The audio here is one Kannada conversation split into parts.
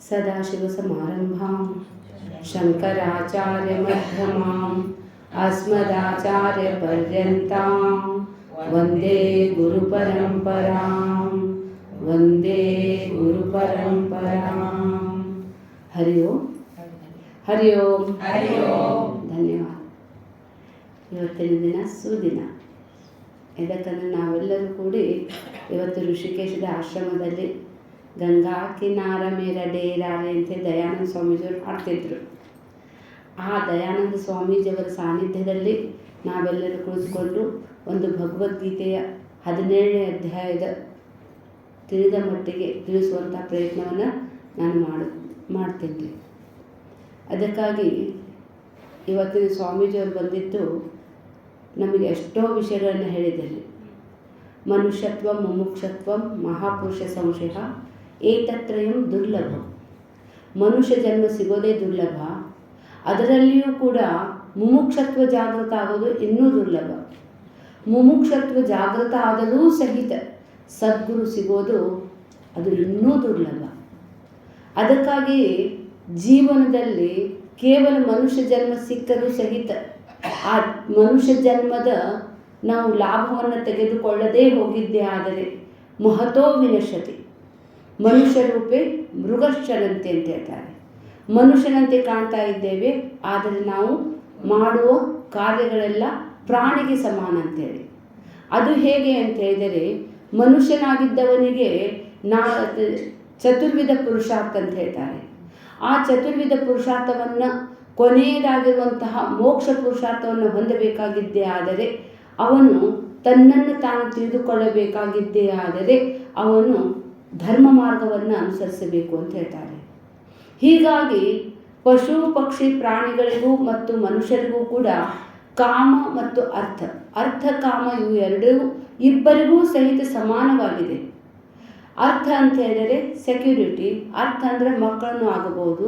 ಸದಾಶಿವಸಮಾರಂಭಾಂ ಶಂಕರಾಚಾರ್ಯಮಧ್ಯಮಾಂ ಅಸ್ಮದಾಚಾರ್ಯಪರ್ಯಂತಾಂ ವಂದೇ ಗುರುಪರಂಪರಾಂ ವಂದೇ ಗುರುಪರಂಪರಾಂ. ಹರಿ ಓಂ ಹರಿ ಓಂ ಹರಿ ಓಂ. ಧನ್ಯವಾದ. ಇವತ್ತಿನ ದಿನ ಸುದಿನ. ಇದಕ್ಕಂದರೆ ನಾವೆಲ್ಲರೂ ಕೂಡಿ ಇವತ್ತು ಋಷಿಕೇಶದ ಆಶ್ರಮದಲ್ಲಿ ಗಂಗಾ ಕಿನಾರ ಮೇರ ಡೇರಾರೆ ಅಂತ ದಯಾನಂದ ಸ್ವಾಮೀಜಿಯವರು ಹಾಡ್ತಿದ್ರು. ಆ ದಯಾನಂದ ಸ್ವಾಮೀಜಿಯವರ ಸಾನ್ನಿಧ್ಯದಲ್ಲಿ ನಾವೆಲ್ಲರೂ ಕುಳಿತುಕೊಂಡು ಒಂದು ಭಗವದ್ಗೀತೆಯ 17ನೇ ಅಧ್ಯಾಯದ ತಿಳಿದ ಮಟ್ಟಿಗೆ ತಿಳಿಸುವಂಥ ಪ್ರಯತ್ನವನ್ನು ನಾನು ಮಾಡ್ತೀನಿ. ಅದಕ್ಕಾಗಿ ಇವತ್ತಿನ ಸ್ವಾಮೀಜಿಯವರು ಬಂದಿದ್ದು ನಮಗೆ ಎಷ್ಟೋ ವಿಷಯಗಳನ್ನು ಹೇಳಿದ್ದಾರೆ. ಮನುಷ್ಯತ್ವ ಮುಮುಕ್ಷತ್ವ ಮಹಾಪುರುಷ ಸಂಶಯ ಏತತ್ರಯಂ ದುರ್ಲಭ. ಮನುಷ್ಯ ಜನ್ಮ ಸಿಗೋದೇ ದುರ್ಲಭ, ಅದರಲ್ಲಿಯೂ ಕೂಡ ಮುಮುಕ್ಷತ್ವ ಜಾಗೃತ ಆಗೋದು ಇನ್ನೂ ದುರ್ಲಭ. ಮುಮುಕ್ಷತ್ವ ಜಾಗೃತ ಆದರೂ ಸಹಿತ ಸದ್ಗುರು ಸಿಗೋದು ಅದು ಇನ್ನೂ ದುರ್ಲಭ. ಅದಕ್ಕಾಗಿ ಜೀವನದಲ್ಲಿ ಕೇವಲ ಮನುಷ್ಯ ಜನ್ಮ ಸಿಕ್ಕರೂ ಸಹಿತ ಆ ಮನುಷ್ಯ ಜನ್ಮದ ನಾವು ಲಾಭವನ್ನು ತೆಗೆದುಕೊಳ್ಳದೇ ಹೋಗಿದ್ದೇ ಆದರೆ ಮಹತೋ ವಿನಶ್ಯತಿ. ಮನುಷ್ಯ ರೂಪೇ ಮೃಗಶ್ಚರಂತೆ ಅಂತ ಹೇಳ್ತಾರೆ. ಮನುಷ್ಯನಂತೆ ಕಾಣ್ತಾ ಇದ್ದೇವೆ, ಆದರೆ ನಾವು ಮಾಡುವ ಕಾರ್ಯಗಳೆಲ್ಲ ಪ್ರಾಣಿಗೆ ಸಮಾನ ಅಂತೇಳಿ. ಅದು ಹೇಗೆ ಅಂತ ಹೇಳಿದರೆ, ಮನುಷ್ಯನಾಗಿದ್ದವನಿಗೆ ಚತುರ್ವಿಧ ಪುರುಷಾರ್ಥ ಅಂತ ಹೇಳ್ತಾರೆ. ಆ ಚತುರ್ವಿಧ ಪುರುಷಾರ್ಥವನ್ನು ಕೊನೆಯದಾಗಿರುವಂತಹ ಮೋಕ್ಷ ಪುರುಷಾರ್ಥವನ್ನು ಹೊಂದಬೇಕಾಗಿದ್ದೇ ಆದರೆ ಅವನು ತನ್ನನ್ನು ತಾನು ತಿಳಿದುಕೊಳ್ಳಬೇಕಾಗಿದ್ದೇ ಆದರೆ ಅವನು ಧರ್ಮ ಮಾರ್ಗವನ್ನು ಅನುಸರಿಸಬೇಕು ಅಂತ ಹೇಳ್ತಾರೆ. ಹೀಗಾಗಿ ಪಶು ಪಕ್ಷಿ ಪ್ರಾಣಿಗಳಿಗೂ ಮತ್ತು ಮನುಷ್ಯರಿಗೂ ಕೂಡ ಕಾಮ ಮತ್ತು ಅರ್ಥ ಕಾಮ ಇವು ಎರಡೂ ಇಬ್ಬರಿಗೂ ಸಹಿತ ಸಮಾನವಾಗಿದೆ. ಅರ್ಥ ಅಂತ ಹೇಳಿದರೆ ಸೆಕ್ಯೂರಿಟಿ. ಅರ್ಥ ಅಂದರೆ ಮಕ್ಕಳನ್ನು ಆಗಬಹುದು,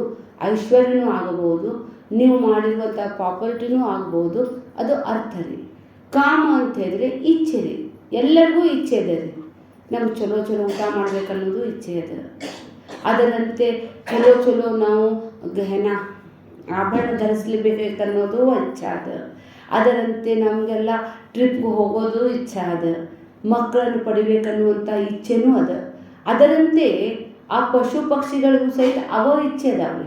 ಐಶ್ವರ್ಯನೂ ಆಗಬಹುದು, ನೀವು ಮಾಡಿರುವಂಥ ಪ್ರಾಪರ್ಟಿನೂ ಆಗ್ಬೋದು, ಅದು ಅರ್ಥ ರೀ. ಕಾಮ ಅಂತ ಹೇಳಿದ್ರೆ ಇಚ್ಛೆ ರೀ. ಎಲ್ಲರಿಗೂ ಇಚ್ಛೆ ಇದೆ ರೀ. ನಮ್ಗೆ ಚಲೋ ಊಟ ಮಾಡ್ಬೇಕನ್ನೋದು ಇಚ್ಛೆ ಇದೆ. ಅದರಂತೆ ಚಲೋ ನಾವು ಗಹನ ಆಭರಣ ಧರಿಸಲೇಬೇಕನ್ನೋದು ಇಚ್ಛೆ ಅದ. ಅದರಂತೆ ನಮಗೆಲ್ಲ ಟ್ರಿಪ್ಗೆ ಹೋಗೋದು ಇಚ್ಛೆ ಅದ. ಮಕ್ಕಳನ್ನು ಪಡಿಬೇಕನ್ನುವಂಥ ಇಚ್ಛೆನೂ ಅದ. ಅದರಂತೆ ಆ ಪಶು ಪಕ್ಷಿಗಳಿಗೂ ಸಹಿತ ಅವ ಇಚ್ಛೆ ಅದಾವೆ.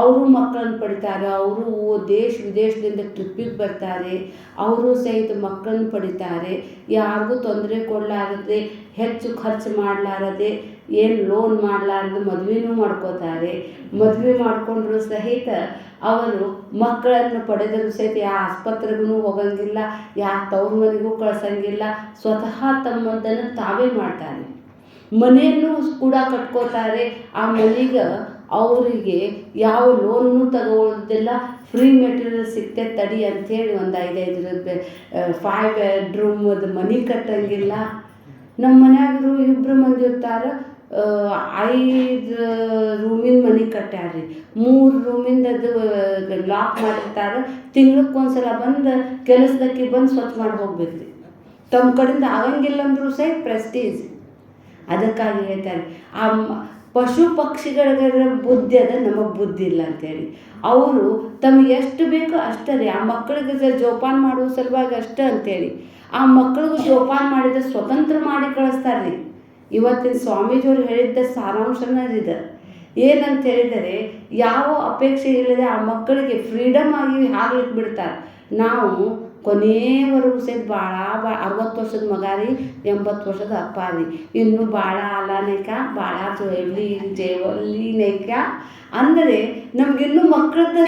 ಅವರು ಮಕ್ಕಳನ್ನು ಪಡಿತಾರೆ, ಅವರು ದೇಶ ವಿದೇಶದಿಂದ ಟ್ರಿಪ್ಪಿಗೆ ಬರ್ತಾರೆ, ಅವರು ಸಹಿತ ಮಕ್ಕಳನ್ನು ಪಡಿತಾರೆ. ಯಾರಿಗೂ ತೊಂದರೆ ಕೊಡಲಾರದೆ, ಹೆಚ್ಚು ಖರ್ಚು ಮಾಡಲಾರದೆ, ಏನು ಲೋನ್ ಮಾಡಲಾರದೆ ಮದುವೆನೂ ಮಾಡ್ಕೋತಾರೆ. ಮದುವೆ ಮಾಡಿಕೊಂಡ್ರು ಸಹಿತ ಅವರು ಮಕ್ಕಳನ್ನು ಪಡೆದರೂ ಸಹಿತ ಯಾವ ಆಸ್ಪತ್ರೆಗೂ ಹೋಗಂಗಿಲ್ಲ, ಯಾವ ತವ್ರ ಮನೆಗೂ ಕಳ್ಸಂಗಿಲ್ಲ. ಸ್ವತಃ ತಮ್ಮದನ್ನು ತಾವೇ ಮಾಡ್ತಾರೆ. ಮನೆಯನ್ನು ಕೂಡ ಕಟ್ಕೋತಾರೆ. ಆ ಮನೆಗೆ ಅವರಿಗೆ ಯಾವ ಲೋನ್ನೂ ತಗೊಳ್ಳೋದಿಲ್ಲ, ಫ್ರೀ ಮೆಟೀರಿಯಲ್ ಸಿಗ್ತದೆ ತಡಿ ಅಂಥೇಳಿ ಒಂದು 5 5 ಬೆಡ್ರೂಮದ ಮನೆ ಕಟ್ಟಂಗಿಲ್ಲ. ನಮ್ಮ ಮನ್ಯಾಗರು 2 ಮಂದಿ ಇರ್ತಾರೆ, 5 ರೂಮಿನ ಮನೆ ಕಟ್ಟ್ಯಾರ್ರಿ. 3 ರೂಮಿಂದದು ಲಾಕ್ ಮಾಡಿರ್ತಾರೆ. ತಿಂಗ್ಳಕ್ಕೊಂದ್ಸಲ ಬಂದು ಕೆಲಸದಕ್ಕೆ ಬಂದು ಸ್ವಚ್ಛ ಮಾಡಿ ಹೋಗ್ಬೇಕ್ರಿ. ತಮ್ಮ ಕಡೆಯಿಂದ ಆಗಂಗಿಲ್ಲ ಅಂದರೂ ಸಹಿತ ಪ್ರೆಸ್ಟೀಜ್. ಅದಕ್ಕಾಗಿ ಹೇಳ್ತಾರೆ, ಆ ಪಶು ಪಕ್ಷಿಗಳಿಗೆ ಬುದ್ಧಿ ಅದ, ನಮಗೆ ಬುದ್ಧಿ ಇಲ್ಲ ಅಂತೇಳಿ. ಅವರು ತಮಗೆ ಎಷ್ಟು ಬೇಕೋ ಅಷ್ಟೇ ರೀ. ಆ ಮಕ್ಕಳಿಗೆ ಜೋಪಾನ ಮಾಡುವ ಸಲುವಾಗಿ ಅಷ್ಟೇ ಅಂತೇಳಿ ಆ ಮಕ್ಕಳಿಗೂ ಜೋಪಾನ ಮಾಡಿದ ಸ್ವತಂತ್ರ ಮಾಡಿ ಕಳಿಸ್ತಾರೆ ರೀ. ಇವತ್ತಿನ ಸ್ವಾಮೀಜಿಯವರು ಹೇಳಿದ್ದ ಸಾರಾಂಶನ ಇದೆ. ಏನಂತ ಹೇಳಿದರೆ, ಯಾವ ಅಪೇಕ್ಷೆ ಇಲ್ಲದೆ ಆ ಮಕ್ಕಳಿಗೆ ಫ್ರೀಡಮ್ ಆಗಿ ಆಗ್ಲಿಕ್ಕೆ ಬಿಡ್ತಾರೆ. ನಾವು ಕೊನೆಯವರೆಗೂ ಸಹಿತ ಭಾಳ 60 ವರ್ಷದ ಮಗ ರೀ, 80 ವರ್ಷದ ಅಪ್ಪ ರೀ, ಇನ್ನೂ ಭಾಳ ಅಲಾನೇಕ ಭಾಳ ಜೇವಲಿನೇಕ ಅಂದರೆ ನಮಗಿನ್ನೂ ಮಕ್ಕಳದ್ದೇ.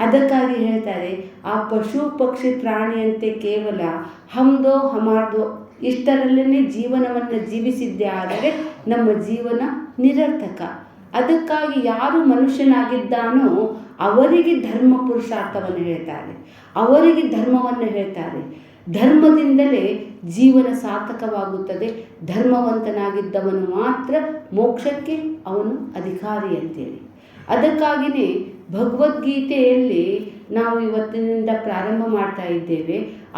ಅದಕ್ಕಾಗಿ ಹೇಳ್ತಾರೆ, ಆ ಪಶು ಪಕ್ಷಿ ಪ್ರಾಣಿಯಂತೆ ಕೇವಲ ಹಮ್ದೋ ಹಮಾರ್ದೋ ಇಷ್ಟರಲ್ಲೇ ಜೀವನವನ್ನು ಜೀವಿಸಿದ್ದೇ ಆದರೆ ನಮ್ಮ ಜೀವನ ನಿರರ್ಥಕ. ಅದಕ್ಕಾಗಿ ಯಾರು ಮನುಷ್ಯನಾಗಿದ್ದಾನೋ ಅವರಿಗೆ ಧರ್ಮ ಪುರುಷಾರ್ಥವನ್ನು ಹೇಳ್ತಾರೆ, ಅವರಿಗೆ ಧರ್ಮವನ್ನು ಹೇಳ್ತಾರೆ. ಧರ್ಮದಿಂದಲೇ ಜೀವನ ಸಾರ್ಥಕವಾಗುತ್ತದೆ. ಧರ್ಮವಂತನಾಗಿದ್ದವನು ಮಾತ್ರ ಮೋಕ್ಷಕ್ಕೆ ಅವನು ಅಧಿಕಾರಿ ಅಂತೇಳಿ. ಅದಕ್ಕಾಗಿಯೇ ಭಗವದ್ಗೀತೆಯಲ್ಲಿ ನಾವು ಇವತ್ತಿನಿಂದ ಪ್ರಾರಂಭ ಮಾಡ್ತಾ ಇದ್ದೇವೆ.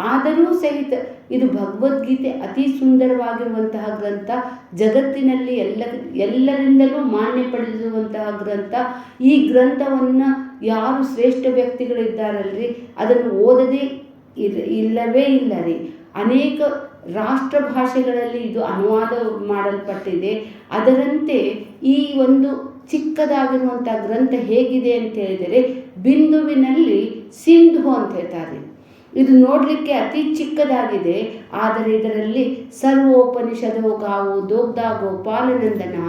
ಆದರೂ ಸಹಿತ ಇದು ಭಗವದ್ಗೀತೆ ಅತಿ ಸುಂದರವಾಗಿರುವಂತಹ ಗ್ರಂಥ. ಜಗತ್ತಿನಲ್ಲಿ ಎಲ್ಲರಿಂದಲೂ ಮಾನ್ಯ ಪಡೆದಿರುವಂಥ ಗ್ರಂಥ. ಈ ಗ್ರಂಥವನ್ನು ಯಾರು ಶ್ರೇಷ್ಠ ವ್ಯಕ್ತಿಗಳಿದ್ದಾರಲ್ರಿ ಅದನ್ನು ಓದದೇ ಇಲ್ಲವೇ ಇಲ್ಲ ರೀ. ಅನೇಕ ರಾಷ್ಟ್ರ ಭಾಷೆಗಳಲ್ಲಿ ಇದು ಅನುವಾದ ಮಾಡಲ್ಪಟ್ಟಿದೆ. ಅದರಂತೆ ಈ ಒಂದು ಚಿಕ್ಕದಾಗಿರುವಂಥ ಗ್ರಂಥ ಹೇಗಿದೆ ಅಂತ ಹೇಳಿದರೆ ಬಿಂದುವಿನಲ್ಲಿ ಸಿಂಧು ಅಂತ ಹೇಳ್ತಾರೆ. ಇದು ನೋಡಲಿಕ್ಕೆ ಅತಿ ಚಿಕ್ಕದಾಗಿದೆ, ಆದರೆ ಇದರಲ್ಲಿ ಸರ್ವೋಪನಿಷದೋ ಗಾವು ದೋಗ್ಧ ಗೋಪಾಲನಂದನ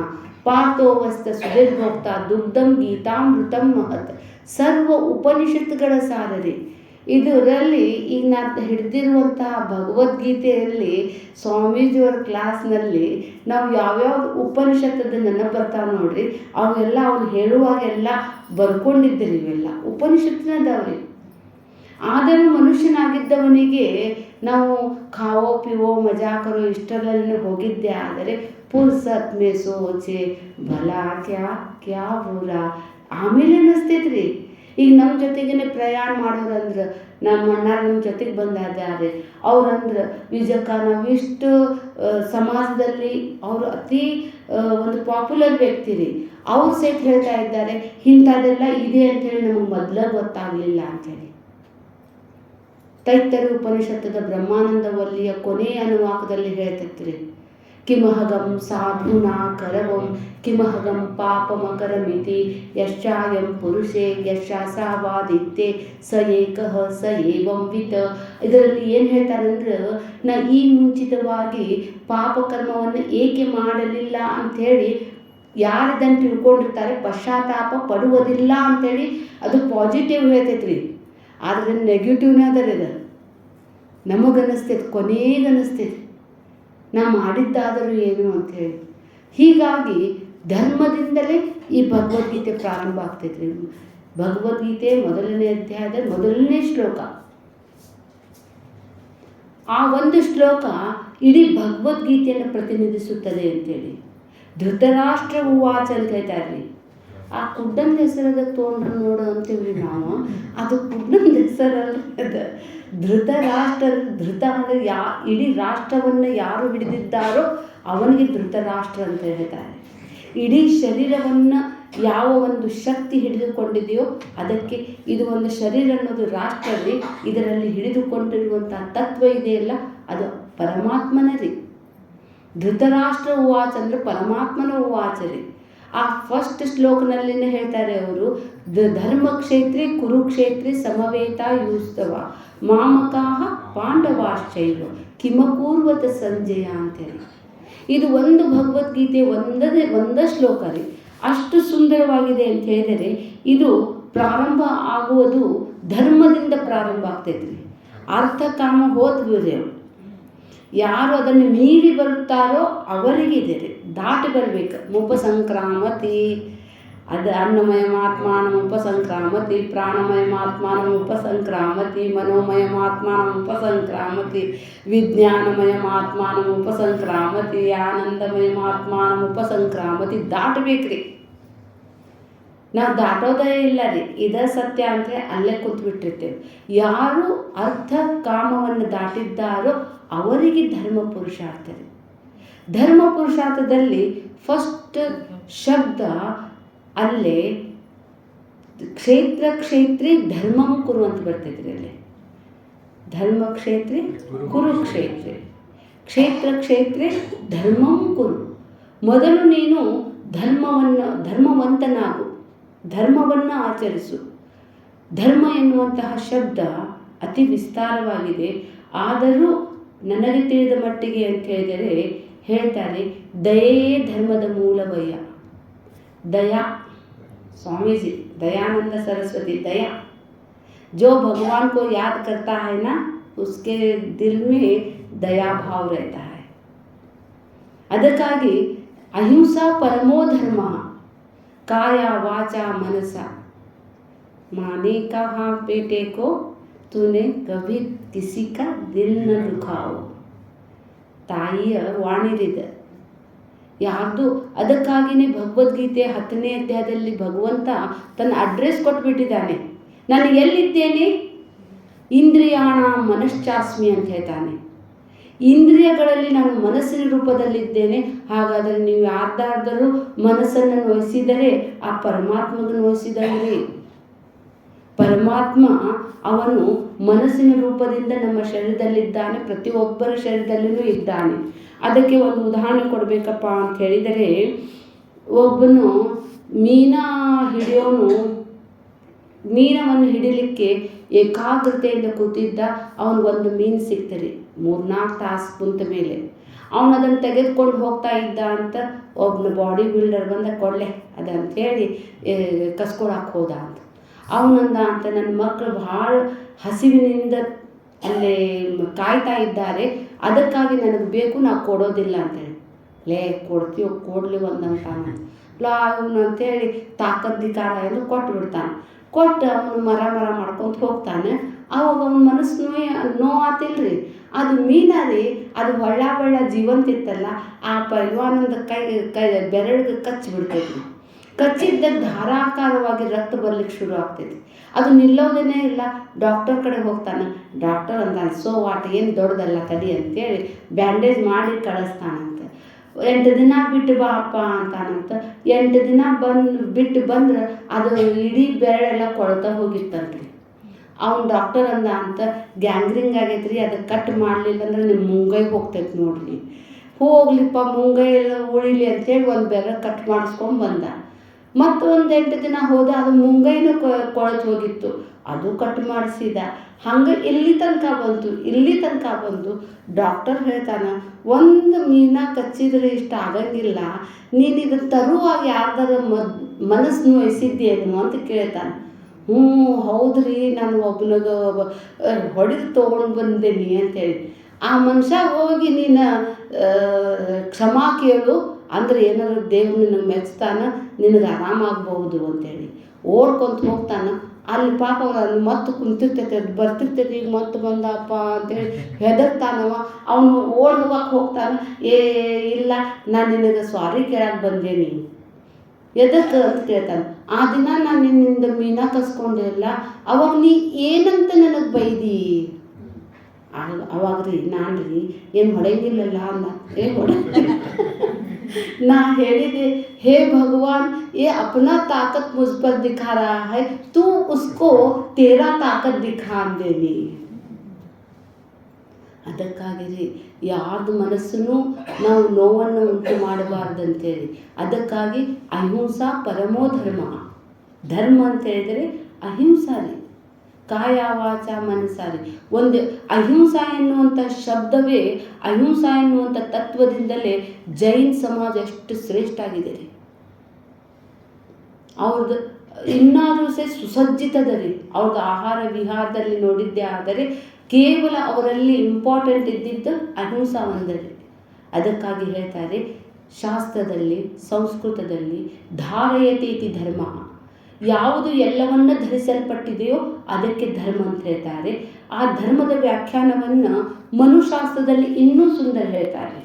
ಪಾರ್ಥೋವಸ್ತ ಸುಧೀರ್ಭೋಕ್ತ ದುಗ್ಧಂ ಗೀತಾಮೃತಂ ಮಹತ್. ಸರ್ವ ಉಪನಿಷತ್ತುಗಳ ಸಾರರಿ. ಇದರಲ್ಲಿ ಈಗ ನಾನು ಹಿಡಿದಿರುವಂತಹ ಭಗವದ್ಗೀತೆಯಲ್ಲಿ ಸ್ವಾಮೀಜಿಯವರ ಕ್ಲಾಸ್ನಲ್ಲಿ ನಾವು ಯಾವ್ಯಾವ ಉಪನಿಷತ್ತದ ನೆನಪು ಬರ್ತಾವೆ ನೋಡ್ರಿ, ಅವೆಲ್ಲ ಅವ್ರು ಹೇಳುವಾಗೆಲ್ಲ ಬರ್ಕೊಂಡಿದ್ದೀರಿ. ಇವೆಲ್ಲ ಉಪನಿಷತ್ತಿನದವ್ರಿ. ಆದರೂ ಮನುಷ್ಯನಾಗಿದ್ದವನಿಗೆ ನಾವು ಖಾವೋ ಪಿವೋ ಮಜಾ ಕರೋ ಇಷ್ಟರಲ್ಲಿ ಹೋಗಿದ್ದೆ. ಆದರೆ ಪುರ್ಸತ್ ಮೇ ಸೋಚೆ ಭಲ ಕ್ಯಾ ಬೂರ ಆಮೇಲೆ ಅನ್ನಿಸ್ತೈತ್ರಿ. ಈಗ ನಮ್ಮ ಜೊತೆಗೇ ಪ್ರಯಾಣ ಮಾಡೋರಂದ್ರೆ ನಮ್ಮ ಅಣ್ಣಾರು ನಮ್ಮ ಜೊತೆಗೆ ಬಂದಾದ್ದಾರೆ. ಅವ್ರಂದ್ರೆ ವಿಜಯಕ್ಕ ನಾವಿಷ್ಟು ಸಮಾಜದಲ್ಲಿ ಅವರು ಅತಿ ಒಂದು ಪಾಪ್ಯುಲರ್ ವ್ಯಕ್ತಿ ರೀ. ಅವ್ರು ಸಹಿತ ಹೇಳ್ತಾ ಇದ್ದಾರೆ ಇಂಥದ್ದೆಲ್ಲ ಇದೆ ಅಂಥೇಳಿ ನಮಗೆ ಮೊದಲ ಗೊತ್ತಾಗಲಿಲ್ಲ ಅಂಥೇಳಿ. ತೈತ್ತರಿ ಉಪನಿಷತ್ತದ ಬ್ರಹ್ಮಾನಂದ ವಲ್ಲಿಯ ಕೊನೆಯ ಅನುವಾಕದಲ್ಲಿ ಹೇಳ್ತೈತ್ರಿ, ಕಿಮಹಗಂ ಸಾಧುನಾ ಕರವಂ ಕಿಮಹಗಂ ಪಾಪಮಕರಮಿತಿ ಯಶ್ಚಾಯಂ ಪುರುಷೇ ಯಶಾಸಾವಾದಿತ್ಯೆ ಸ ಏಕಃ ಸ ಏವಂ ವಿತ್. ಇದರಲ್ಲಿ ಏನು ಹೇಳ್ತಾರಂದ್ರೆ, ನಾ ಈ ಮುಂಚಿತವಾಗಿ ಪಾಪಕರ್ಮವನ್ನು ಏಕೆ ಮಾಡಲಿಲ್ಲ ಅಂಥೇಳಿ ಯಾರಿದನ್ನು ತಿಳ್ಕೊಂಡಿರ್ತಾರೆ ಪಶ್ಚಾತ್ತಾಪ ಪಡುವುದಿಲ್ಲ ಅಂಥೇಳಿ ಅದು ಪಾಸಿಟಿವ್ ಹೇಳ್ತೈತ್ರಿ. ಆದರೆ ನೆಗೆಟಿವ್ನೇ ಅದರ ಇದು ನಮಗನ್ನಿಸ್ತೈತೆ, ಕೊನೆಗನ್ನಿಸ್ತೈತೆ ನಾ ಮಾಡಿದ್ದಾದರೂ ಏನು ಅಂಥೇಳಿ. ಹೀಗಾಗಿ ಧರ್ಮದಿಂದಲೇ ಈ ಭಗವದ್ಗೀತೆ ಪ್ರಾರಂಭ ಆಗ್ತೈತ್ರಿ. ಭಗವದ್ಗೀತೆ ಮೊದಲನೇ ಅಧ್ಯಾಯದ ಮೊದಲನೇ ಶ್ಲೋಕ. ಆ ಒಂದು ಶ್ಲೋಕ ಇಡೀ ಭಗವದ್ಗೀತೆಯನ್ನು ಪ್ರತಿನಿಧಿಸುತ್ತದೆ ಅಂತೇಳಿ. ಧೃತರಾಷ್ಟ್ರ ಉವಾಚ ಅಂತ ಹೇಳ್ತಾರೆ. ಆ ಕುಡ್ಡನ ಹೆಸರದ ತೊಗೊಂಡ್ರು ನೋಡು ಅಂತೀವ್ರಿ ನಾವು. ಅದು ಕುಡ್ಡನ ಹೆಸರಲ್ಲ, ಅದು ಧೃತರಾಷ್ಟ್ರ. ಧೃತ ಅಂದರೆ ಇಡೀ ರಾಷ್ಟ್ರವನ್ನು ಯಾರು ಹಿಡಿದಿದ್ದಾರೋ ಅವನಿಗೆ ಧೃತರಾಷ್ಟ್ರ ಅಂತ ಹೇಳ್ತಾರೆ. ಇಡೀ ಶರೀರವನ್ನು ಯಾವ ಒಂದು ಶಕ್ತಿ ಹಿಡಿದುಕೊಂಡಿದೆಯೋ ಅದಕ್ಕೆ ಇದು ಒಂದು ಶರೀರ ಅನ್ನೋದು ರಾಷ್ಟ್ರ ರೀ. ಇದರಲ್ಲಿ ಹಿಡಿದುಕೊಂಡಿರುವಂಥ ತತ್ವ ಇದೆಯಲ್ಲ ಅದು ಪರಮಾತ್ಮನ ರೀ. ಧೃತರಾಷ್ಟ್ರ ಉವಾಚ ಅಂದರೆ ಪರಮಾತ್ಮನ ಉವಾಚ ರೀ. ಆ ಫಸ್ಟ್ ಶ್ಲೋಕನಲ್ಲಿನೇ ಹೇಳ್ತಾರೆ ಅವರು, ಧರ್ಮಕ್ಷೇತ್ರೆ ಕುರುಕ್ಷೇತ್ರೆ ಸಮವೇತ ಯೂಸ್ತವ ಮಾಮಕಾಹ ಪಾಂಡವಾಶ್ಚೈವ ಕಿಮಕೂರ್ವತ ಸಂಜಯ ಅಂತೇಳಿ. ಇದು ಒಂದು ಭಗವದ್ಗೀತೆ ಒಂದೇ ಶ್ಲೋಕ ರೀ. ಅಷ್ಟು ಸುಂದರವಾಗಿದೆ ಅಂತ ಹೇಳಿದರೆ ಇದು ಪ್ರಾರಂಭ ಆಗುವುದು ಧರ್ಮದಿಂದ ಪ್ರಾರಂಭ ಆಗ್ತೈತ್ರಿ. ಅರ್ಥ ಕಾಮ ಹೋದ್ವಿ. ಯಾರು ಅದನ್ನು ಮೀರಿ ಬರುತ್ತಾರೋ ಅವರಿಗಿದೆ ರೀ, ದಾಟಿ ಬರಬೇಕು. ಉಪಸಂಕ್ರಾಮತಿ ಅದು ಅನ್ನಮಯಮಾತ್ಮಾನಂ ಉಪಸಂಕ್ರಾಮತಿ ಪ್ರಾಣಮಯಮಾತ್ಮಾನಂ ಉಪಸಂಕ್ರಾಮತಿ ಮನೋಮಯಮಾತ್ಮಾನಂ ಉಪಸಂಕ್ರಾಮತಿ ವಿಜ್ಞಾನಮಯಮಾತ್ಮಾನಂ ಉಪಸಂಕ್ರಾಮತಿ ಆನಂದಮಯಮಾತ್ಮಾನಂ ಉಪಸಂಕ್ರಾಮತಿ. ದಾಟಬೇಕ್ರಿ. ನಾವು ದಾಟೋದೇ ಇಲ್ಲ ರೀ. ಇದೇ ಸತ್ಯ ಅಂದರೆ ಅಲ್ಲೇ ಕೂತ್ಬಿಟ್ಟಿರ್ತೇವೆ. ಯಾರು ಅರ್ಥ ಕಾಮವನ್ನು ದಾಟಿದ್ದಾರೋ ಅವರಿಗೆ ಧರ್ಮ ಪುರುಷಾರ್ಥ ರೀ. ಧರ್ಮ ಪುರುಷಾರ್ಥದಲ್ಲಿ ಫಸ್ಟ್ ಶಬ್ದ ಅಲ್ಲೇ ಕ್ಷೇತ್ರ ಕ್ಷೇತ್ರಿ ಧರ್ಮಂ ಕುರು ಅಂತ ಬರ್ತೈತ್ರಿ. ಅಲ್ಲಿ ಧರ್ಮ ಕ್ಷೇತ್ರಿ ಕುರುಕ್ಷೇತ್ರಿ ಕ್ಷೇತ್ರ ಕ್ಷೇತ್ರಿ ಧರ್ಮಂ ಕುರು. ಮೊದಲು ನೀನು ಧರ್ಮವಂತನಾಗು, ಧರ್ಮವನ್ನು ಆಚರಿಸು. ಧರ್ಮ ಎನ್ನುವಂತಹ ಶಬ್ದ ಅತಿ ವಿಸ್ತಾರವಾಗಿದೆ. ಆದರೂ ನನಗೆ ತಿಳಿದ ಮಟ್ಟಿಗೆ ಅಂತ ಹೇಳಿದರೆ ಹೇಳ್ತಾರೆ, ದಯೆಯೇ ಧರ್ಮದ ಮೂಲವಯ್ಯ. दया स्वामी जी दयानंद सरस्वती. दया जो भगवान को याद करता है ना उसके दिल में दया भाव रहता है. ಅದಕ್ಕಾಗಿ ಅಹಿಂಸಾ ಪರಮೋ ಧರ್ಮ ಕಾಯ ವಾಚಾ ಮನಸ ಮಾನೆ ಕಹಾ ಬೇಟೆ ಕೋ ತೂನೆ ಕಭಿ ಕಿಸಿ ಕಾ ದಿಲ್ ನ ದುಖಾವೋ. ತಾಯಿಯ ವಾಣಿರಿದೆ ಯಾರ್ದು. ಅದಕ್ಕಾಗಿಯೇ ಭಗವದ್ಗೀತೆ 10ನೇ ಅಧ್ಯಾಯದಲ್ಲಿ ಭಗವಂತ ತನ್ನ ಅಡ್ರೆಸ್ ಕೊಟ್ಬಿಟ್ಟಿದ್ದಾನೆ. ನಾನು ಎಲ್ಲಿದ್ದೇನೆ? ಇಂದ್ರಿಯಾಣ ಮನಶ್ಚಾಸ್ಮಿ ಅಂತ ಹೇಳ್ತಾನೆ. ಇಂದ್ರಿಯಗಳಲ್ಲಿ ನಾನು ಮನಸ್ಸಿನ ರೂಪದಲ್ಲಿದ್ದೇನೆ. ಹಾಗಾದರೆ ನೀವು ಯಾರ್ದಾದರೂ ಮನಸ್ಸನ್ನು ನೋಯಿಸಿದರೆ ಆ ಪರಮಾತ್ಮನ ನೋಯಿಸಿದಂಗೆ. ಪರಮಾತ್ಮ ಅವನು ಮನಸ್ಸಿನ ರೂಪದಿಂದ ನಮ್ಮ ಶರೀರದಲ್ಲಿದ್ದಾನೆ, ಪ್ರತಿಯೊಬ್ಬರ ಶರೀರದಲ್ಲೂ ಇದ್ದಾನೆ. ಅದಕ್ಕೆ ಒಂದು ಉದಾಹರಣೆ ಕೊಡಬೇಕಪ್ಪ ಅಂತ ಹೇಳಿದರೆ, ಒಬ್ಬನು ಮೀನವನ್ನು ಹಿಡಿಲಿಕ್ಕೆ ಏಕಾಗ್ರತೆಯಿಂದ ಕೂತಿದ್ದ. ಅವನಿಗೊಂದು ಮೀನು ಸಿಗ್ತದೆ. 3-4 ತಾಸು ಕುಂತ ಮೇಲೆ ಅವನು ಅದನ್ನು ತೆಗೆದುಕೊಂಡು ಹೋಗ್ತಾ ಇದ್ದ ಅಂತ ಒಬ್ಬನ ಬಾಡಿ ಬಿಲ್ಡರ್ ಬಂದ ಕೊಡಲೆ ಅದಂತ ಹೇಳಿ ಕಸ್ಕೊಳಕ್ಕೆ ಹೋದ ಅಂತ. ಅವನಂದ ಅಂತ, ನನ್ನ ಮಕ್ಕಳು ಭಾಳ ಹಸಿವಿನಿಂದ ಅಲ್ಲೇ ಕಾಯ್ತಾ ಇದ್ದಾರೆ, ಅದಕ್ಕಾಗಿ ನನಗೆ ಬೇಕು, ನಾವು ಕೊಡೋದಿಲ್ಲ ಅಂತೇಳಿ. ಕೊಡ್ತೀವೋ ಕೊಡಲಿ ಒಂದಂತಾನ ಅವನು ಅಂತೇಳಿ ತಾಕದ್ದಿಕಾರ ಎಂದು ಕೊಟ್ಟು ಬಿಡ್ತಾನೆ. ಕೊಟ್ಟು ಅವನು ಮರ ಮಾಡ್ಕೊತ ಹೋಗ್ತಾನೆ. ಅವಾಗ ಅವನ ಮನಸ್ಸು ನೋವಾತಿಲ್ರಿ. ಅದು ಮೀನಾರಿ, ಅದು ಹೊಳ್ಳ ಜೀವಂತ ಇತ್ತಲ್ಲ, ಆ ಪೈಲ್ವಾನಂದ ಕೈ ಬೆರಳಿಗೆ ಕಚ್ಚಿಬಿಡ್ತೈತಿ. ಕಚ್ಚಿದ್ದ ಧಾರಾಕಾರವಾಗಿ ರಕ್ತ ಬರ್ಲಿಕ್ಕೆ ಶುರು ಆಗ್ತೈತಿ. ಅದು ನಿಲ್ಲೋದೇನೇ ಇಲ್ಲ. ಡಾಕ್ಟರ್ ಕಡೆ ಹೋಗ್ತಾನೆ. ಡಾಕ್ಟರ್ ಅಂತಾನೆ, ಸೋ ವಾಟ್, ಏನು ದೊಡ್ಡದಲ್ಲ ತಡಿ ಅಂತೇಳಿ ಬ್ಯಾಂಡೇಜ್ ಮಾಡಿ ಕಳಿಸ್ತಾನಂತೆ. 8 ದಿನ ಬಿಟ್ಟು ಬಾ ಅಪ್ಪ ಅಂತಾನಂತ. 8 ದಿನ ಬಿಟ್ಟು ಬಂದ್ರೆ ಅದು ಇಡೀ ಬೆರಳೆಲ್ಲ ಕೊಳ್ತಾ ಹೋಗಿತ್ತಂತ್ರಿ. ಅವ್ನು ಡಾಕ್ಟರ್ ಅಂದ ಅಂತ, ಗ್ಯಾಂಗ್ರಿಂಗ್ ಆಗೈತ್ರಿ, ಅದಕ್ಕೆ ಕಟ್ ಮಾಡಲಿಲ್ಲ ಅಂದ್ರೆ ನಿಮ್ಮ ಮುಂಗೈ ಹೋಗ್ತೈತೆ ನೋಡ್ರಿ. ಹೋಗ್ಲಿಪ್ಪ ಮುಂಗೈ ಎಲ್ಲ ಉಳಿಲಿ ಅಂತೇಳಿ ಒಂದು ಬೆರಳು ಕಟ್ ಮಾಡಿಸ್ಕೊಂಡು ಬಂದ. ಮತ್ತು ಒಂದು 8 ದಿನ ಹೋದ, ಅದು ಮುಂಗೈನೂ ಕೊಳೆತು ಹೋಗಿತ್ತು, ಅದು ಕಟ್ ಮಾಡಿಸಿದ. ಹಂಗೆ ಇಲ್ಲಿ ತನಕ ಬಂತು. ಡಾಕ್ಟರ್ ಹೇಳ್ತಾನೆ, ಒಂದು ಮೀನ ಕಚ್ಚಿದ್ರೆ ಇಷ್ಟ ಆಗಂಗಿಲ್ಲ, ನೀನು ಇದನ್ನು ತರುವಾಗ ಯಾರ್ದಾರ ಮನಸ್ಸು ನೋಯಿಸಿದ್ದೇನು ಅಂತ ಕೇಳ್ತಾನೆ. ಹೌದ್ರಿ, ನಾನು ಒಬ್ಬನಿಗೆ ಹೊಡೆದು ತೊಗೊಂಡು ಬಂದೇನಿ ಅಂತೇಳಿ. ಆ ಮನುಷ್ಯ ಹೋಗಿ ನೀನು ಕ್ಷಮಾ ಕೇಳು ಅಂದರೆ ಏನಾದ್ರು ದೇವ್ರು ನಿನಗೆ ಮೆಚ್ತಾನ, ನಿನಗೆ ಆರಾಮಾಗಬಹುದು ಅಂತೇಳಿ ಓಡ್ಕೊಂತ ಹೋಗ್ತಾನೆ. ಅಲ್ಲಿ ಪಾಪ ಅವ್ರು ಮತ್ತೆ ಕುಂತಿರ್ತೈತೆ, ಬರ್ತಿರ್ತೈತೆ, ಈಗ ಮತ್ತೆ ಬಂದಪ್ಪ ಅಂತೇಳಿ ಹೆದರ್ತಾನವ. ಅವನು ಹೋಗಕ್ಕೆ ಹೋಗ್ತಾನೆ. ಇಲ್ಲ, ನಾನು ನಿನಗೆ ಸಾರಿ ಕೇಳಕ್ಕೆ ಬಂದೇನಿ, ಎದಕ್ಕೆ ಅಂತ ಕೇಳ್ತಾನೆ. ಆ ದಿನ ನಾನು ನಿನ್ನಿಂದ ಮೀನ ಕಸ್ಕೊಂಡಿಲ್ಲ, ಅವಾಗ ನೀ ಏನಂತ ನನಗೆ ಬೈದಿ? ಅವಾಗ ರೀ ನಾನು ಏನು ಹೊಡೆಯಂಗಿಲ್ಲಲ್ಲ ಅಂದ. ನಾ ಹೇಳಿದೆ, हे भगवान, ये अपना ताकत मुझ पर दिखा रहा है, तू उसको तेरा ताकत दिखा देनी. ಅದಕ್ಕಾಗಿ ಯಾರ್ದು ಮನಸ್ಸನ್ನು ನಾವು ನೋವನ್ನು ಉಂಟು ಮಾಡಬಾರ್ದಂತೇಳಿ, ಅದಕ್ಕಾಗಿ ಅಹಿಂಸಾ ಪರಮೋ ಧರ್ಮ ಅಂತ ಹೇಳಿದರೆ ಅಹಿಂಸಾರಿ, ಕಾಯ ವಾಚ ಮನಸಾರಿ. ಒಂದು ಅಹಿಂಸಾ ಎನ್ನುವಂಥ ಶಬ್ದವೇ, ಅಹಿಂಸಾ ಎನ್ನುವಂಥ ತತ್ವದಿಂದಲೇ ಜೈನ್ ಸಮಾಜ ಎಷ್ಟು ಶ್ರೇಷ್ಠ ಆಗಿದೆ ರೀ. ಅವ್ರದ್ದು ಇನ್ನಾದರೂ ಸುಸಜ್ಜಿತದ ರೀ. ಅವ್ರದ್ದು ಆಹಾರ ವಿಹಾರದಲ್ಲಿ ನೋಡಿದ್ದೇ ಆದರೆ ಕೇವಲ ಅವರಲ್ಲಿ ಇಂಪಾರ್ಟೆಂಟ್ ಇದ್ದಿದ್ದು ಅಹಿಂಸಾ ಒಂದರಿ. ಅದಕ್ಕಾಗಿ ಹೇಳ್ತಾರೆ ಶಾಸ್ತ್ರದಲ್ಲಿ, ಸಂಸ್ಕೃತದಲ್ಲಿ ಧಾರಯತೆ ಇತಿ ಧರ್ಮ, ಯಾವುದು ಎಲ್ಲವನ್ನ ಧರಿಸಲ್ಪಟ್ಟಿದೆಯೋ ಅದಕ್ಕೆ ಧರ್ಮ ಅಂತ ಹೇಳ್ತಾರೆ. ಆ ಧರ್ಮದ ವ್ಯಾಖ್ಯಾನವನ್ನು ಮನುಶಾಸ್ತ್ರದಲ್ಲಿ ಇನ್ನೂ ಸುಂದರ ಹೇಳ್ತಾರೆ.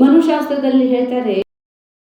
ಮನುಶಾಸ್ತ್ರದಲ್ಲಿ ಹೇಳ್ತಾರೆ,